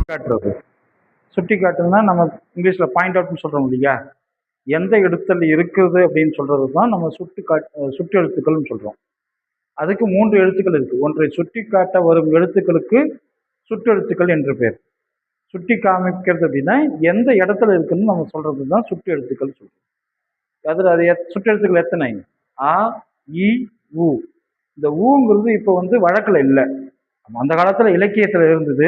காட்டுறது. சுட்டி காட்டுறதுனா நம்ம இங்கிலீஷில் பாயிண்ட் அவுட்னு சொல்கிறோம் இல்லையா, எந்த இடத்துல இருக்குது அப்படின்னு சொல்கிறது தான் நம்ம சுட்டு எழுத்துக்கள்னு சொல்கிறோம். அதுக்கு 3 எழுத்துக்கள் இருக்குது. ஒன்றை சுட்டி காட்ட வரும் எழுத்துக்களுக்கு சுட்டெழுத்துக்கள் என்று பேர். சுட்டி காமிக்கிறது அப்படின்னா எந்த இடத்துல இருக்குன்னு நம்ம சொல்கிறது தான் சுட்டு எழுத்துக்கள் சொல்கிறோம். அதில் அது சுட்டெழுத்துக்கள் எத்தனை? ஆ, இ, உ. இந்த ஊங்கிறது இப்போ வந்து வழக்கில் இல்லை. அந்த காலத்தில் இலக்கியத்தில் இருந்தது.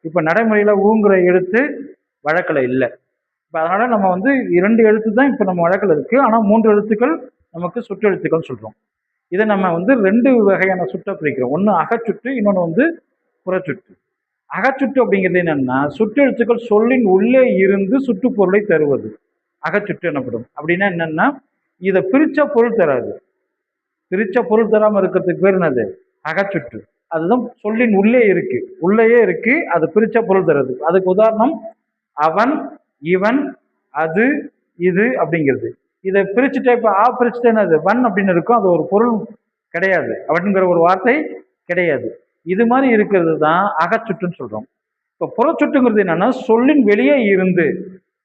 இப்போ நடைமுறையில் ஊங்கிற எழுத்து வழக்கில் இல்லை. இப்போ அதனால் நம்ம வந்து 2 எழுத்து தான் இப்போ நம்ம வழக்கில் இருக்குது. ஆனால் 3 எழுத்துக்கள் நமக்கு சுட்டெழுத்துக்கள் சொல்கிறோம். இதை நம்ம வந்து 2 வகையான சுட்டை பிரிக்கிறோம். ஒன்று அகச்சுட்டு, இன்னொன்று வந்து புறச்சுட்டு. அகச்சுட்டு அப்படிங்கிறது என்னன்னா, சுட்டெழுத்துக்கள் சொல்லின் உள்ளே இருந்து சுட்டுப்பொருளை தருவது அகச்சுட்டு எனப்படும். அப்படின்னா என்னன்னா, இதை பிரிச்ச பொருள் தராது. பிரிச்ச பொருள் தராமல் இருக்கிறதுக்கு பேர் என்னது? அகச்சுட்டு. அதுதான் சொல்லின் உள்ளே இருக்கு, உள்ளேயே இருக்கு, அது பிரிச்ச பொருள் தருது. அதுக்கு உதாரணம் அவன், இவன், அது, இது அப்படிங்கிறது. இதை பிரிச்சுட்டே இப்போ ஆ பிரிச்சுட்டே என்னது வன் அப்படின்னு இருக்கும், அது ஒரு பொருள் கிடையாது, அவன்கிற ஒரு வார்த்தை கிடையாது. இது மாதிரி இருக்கிறது தான் அகச்சுட்டுன்னு சொல்றோம். இப்போ புறச்சுட்டுங்கிறது என்னன்னா, சொல்லின் வெளியே இருந்து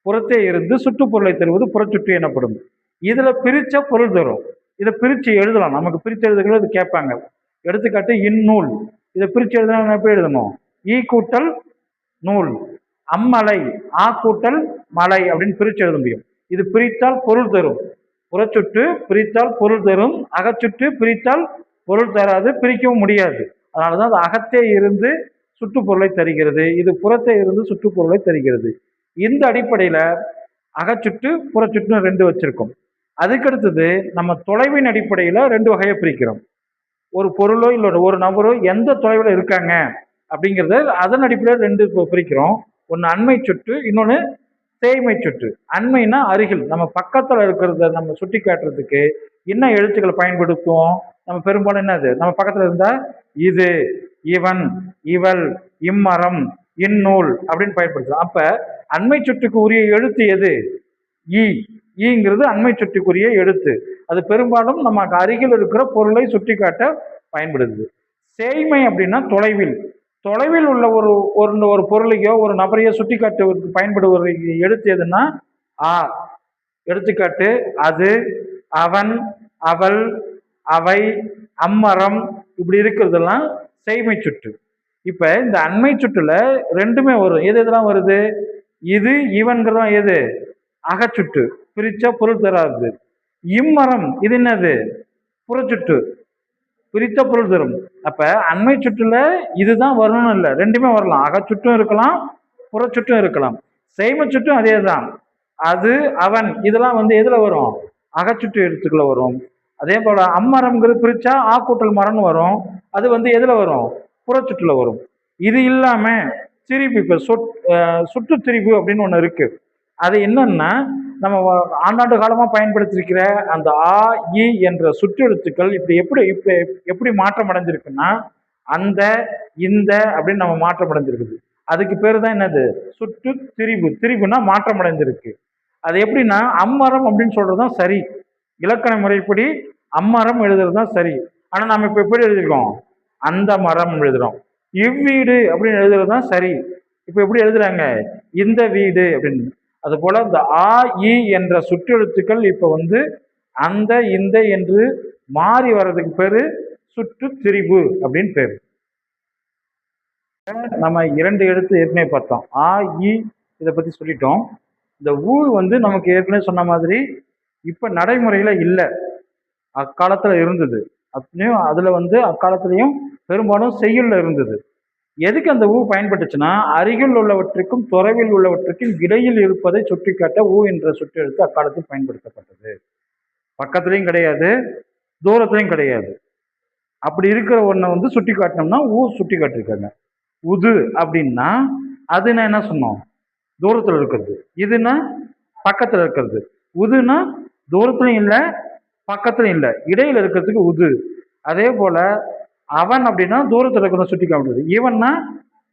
புறத்தே இருந்து சுட்டுப்பொருளை தருவது புறச்சுட்டு எனப்படும். இதுல பிரிச்ச பொருள் தரும். இதை பிரிச்சு எழுதலாம். நமக்கு பிரிச்சு எழுதுகிறது இது கேட்பாங்க. எடுத்துக்காட்டு இந்நூல். இதை பிரிச்சு எழுதணும். எப்படி எழுதணும்? ஈ கூட்டல் நூல். அம்மலை, ஆ கூட்டல் மலை அப்படின்னு பிரிச்சு எழுத முடியும். இது பிரித்தால் பொருள் தரும். புறச்சுட்டு பிரித்தால் பொருள் தரும். அகச்சுட்டு பிரித்தால் பொருள் தராது, பிரிக்கவும் முடியாது. அதனாலதான் அது அகத்தே இருந்து சுட்டுப்பொருளை தருகிறது, இது புறத்தே இருந்து சுட்டுப்பொருளை தருகிறது. இந்த அடிப்படையில அகச்சுட்டு புறச்சுட்டு 2 வச்சிருக்கோம். அதுக்கடுத்தது நம்ம தொலைவின் அடிப்படையில 2 வகையை பிரிக்கிறோம். ஒரு பொருளோ இல்லை ஒரு நபரோ எந்த தொலைவில் இருக்காங்க அப்படிங்கிறத அதன் அடிப்படையில் 2 பிரிக்கிறோம். ஒன்று அண்மை சுட்டு, இன்னொன்று சேய்மை சுட்டு. அண்மைனா அருகில், நம்ம பக்கத்தில் இருக்கிறத நம்ம சுட்டி காட்டுறதுக்கு என்ன எழுத்துக்களை பயன்படுத்துவோம்? நம்ம பெரும்பாலும் என்னது, நம்ம பக்கத்தில் இருந்தா இது, இவன், இவள், இம்மரம், இந்நூல் அப்படின்னு பயன்படுத்துவோம். அப்ப அண்மை சுட்டுக்கு உரிய எழுத்து எது? ஈ. ஈங்கிறது அண்மை சுட்டுக்குரிய எழுத்து. அது பெரும்பாலும் நமக்கு அருகில் இருக்கிற பொருளை சுட்டி காட்ட பயன்படுது. சேய்மை அப்படின்னா தொலைவில். தொலைவில் உள்ள ஒரு பொருளையோ ஒரு நபரையோ சுட்டி காட்டுவதற்கு பயன்படுவது எழுத்து எதுன்னா ஆ. எடுத்துக்காட்டு அது, அவன், அவள், அவை, அம்மரம் இப்படி இருக்கிறதெல்லாம் செய்மை சுட்டு. இப்ப இந்த அண்மை சுட்டுல 2மே வரும். எது எதெல்லாம் வருது? இது, இவன்கிறதா எது? அகச்சுட்டு, பிரிச்சா பொருள் தராது. இம்மரம் இது என்னது? புறச்சுட்டு, பிரித்த பொருள் தரும். அப்ப அண்மை சுற்றுல இதுதான் வரணும்னு இல்லை, 2மே வரலாம். அகச்சுட்டும் இருக்கலாம், புறச்சுட்டும் இருக்கலாம். செய்மை சுட்டும் அதே தான். அது, அவன் இதெல்லாம் வந்து எதுல வரும்? அகச்சுட்டு எழுத்துக்களை வரும். அதே போல அம்மரம்ங்கிறது பிரிச்சா ஆ கூட்டல் மரம்னு வரும். அது வந்து எதுல வரும்? புறச்சுட்டுல வரும். இது இல்லாம திரிபு, இப்ப சுட்டு திரிபு அப்படின்னு ஒண்ணு இருக்கு. அது என்னன்னா, நம்ம ஆண்டாண்டு காலமா பயன்படுத்திருக்கிற அந்த ஆ, இ என்ற சுற்றெழுத்துக்கள் எப்படி மாற்றம் அடைஞ்சிருக்குன்னா, அந்த, இந்த அப்படின்னு நம்ம மாற்றம் அடைஞ்சிருக்குது. அதுக்கு பேரு தான் என்னது? சுட்டு திரிபு. திரிபுனா மாற்றம் அடைஞ்சிருக்கு. அது எப்படின்னா, அம்மரம் அப்படின்னு சொல்றதுதான் சரி. இலக்கண முறைப்படி அம்மரம் எழுதுறது தான் சரி. ஆனா நம்ம இப்ப எப்படி எழுதிருக்கோம்? அந்த மரம் எழுதுறோம். இவ்வீடு அப்படின்னு எழுதுறது தான் சரி. இப்ப எப்படி எழுதுறாங்க? இந்த வீடு அப்படின்னு. அது போல இந்த ஆ, இ என்ற சுற்றெழுத்துக்கள் இப்ப வந்து அந்த, இந்த என்று மாறி வர்றதுக்கு பேரு சுட்டு திரிபு அப்படின்னு பேரு. நம்ம 2 எழுத்து ஏற்கனவே பார்த்தோம். ஆ, இ இதை பத்தி சொல்லிட்டோம். இந்த ஊ வந்து நமக்கு ஏற்கனவே சொன்ன மாதிரி இப்ப நடைமுறையில இல்லை, அக்காலத்துல இருந்தது. அப்படியும் அதுல வந்து அக்காலத்திலையும் பெரும்பாலும் செய்யுள்ல இருந்தது. எதுக்கு அந்த ஊ பயன்பட்டுச்சுன்னா, அருகில் உள்ளவற்றுக்கும் தொலைவில் உள்ளவற்றுக்கும் இடையில் இருப்பதை சுட்டிக்காட்ட ஊ என்ற சுற்றெழுத்து அக்காலத்தில் பயன்படுத்தப்பட்டது. பக்கத்துலையும் கிடையாது, தூரத்துலையும் கிடையாது. அப்படி இருக்கிற ஒன்றை வந்து சுட்டி காட்டினோம்னா ஊ சுட்டி காட்டிருக்காங்க. உது அப்படின்னா அதுன்னா என்ன சொன்னோம்? தூரத்தில் இருக்கிறது. இதுனா பக்கத்தில் இருக்கிறது. உதுனா தூரத்துலையும் இல்லை, பக்கத்துலையும் இல்லை, இடையில இருக்கிறதுக்கு உது. அதே போல அவன் அப்படின்னா தூரத்தில் இருக்கிறத சுட்டி காட்டுறது. இவன்னா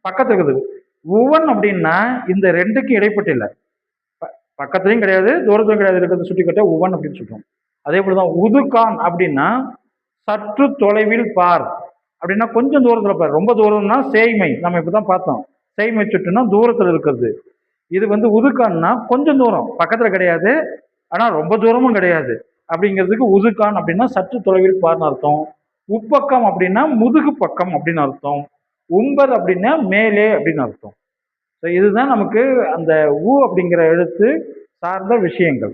பக்கத்தில் இருக்கிறது. உவன் அப்படின்னா இந்த 2க்கும் இடைப்பட்டு இல்லை, பக்கத்துலையும் கிடையாது தூரத்துலையும் கிடையாது இருக்கிறத சுட்டி காட்ட உவன் அப்படின்னு சொல்றோம். அதே போலதான் உதுகான் அப்படின்னா சற்று தொலைவில் பார் அப்படின்னா கொஞ்சம் தூரத்தில் பார். ரொம்ப தூரம்னா சேய்மை, நம்ம இப்பதான் பார்த்தோம். செய்மை சுட்டுனா தூரத்தில் இருக்கிறது. இது வந்து உதுக்கான்னா கொஞ்சம் தூரம், பக்கத்தில் கிடையாது, ஆனால் ரொம்ப தூரமும் கிடையாது. அப்படிங்கிறதுக்கு உதுக்கான் அப்படின்னா சற்று தொலைவில் பார்னு அர்த்தம். உப்பக்கம் அப்படின்னா முதுகு பக்கம் அப்படின்னு அர்த்தம். உம்பர் அப்படின்னா மேலே அப்படின்னு அர்த்தம். ஸோ இதுதான் நமக்கு அந்த உ அப்படிங்கிற எழுத்து சார்ந்த விஷயங்கள்.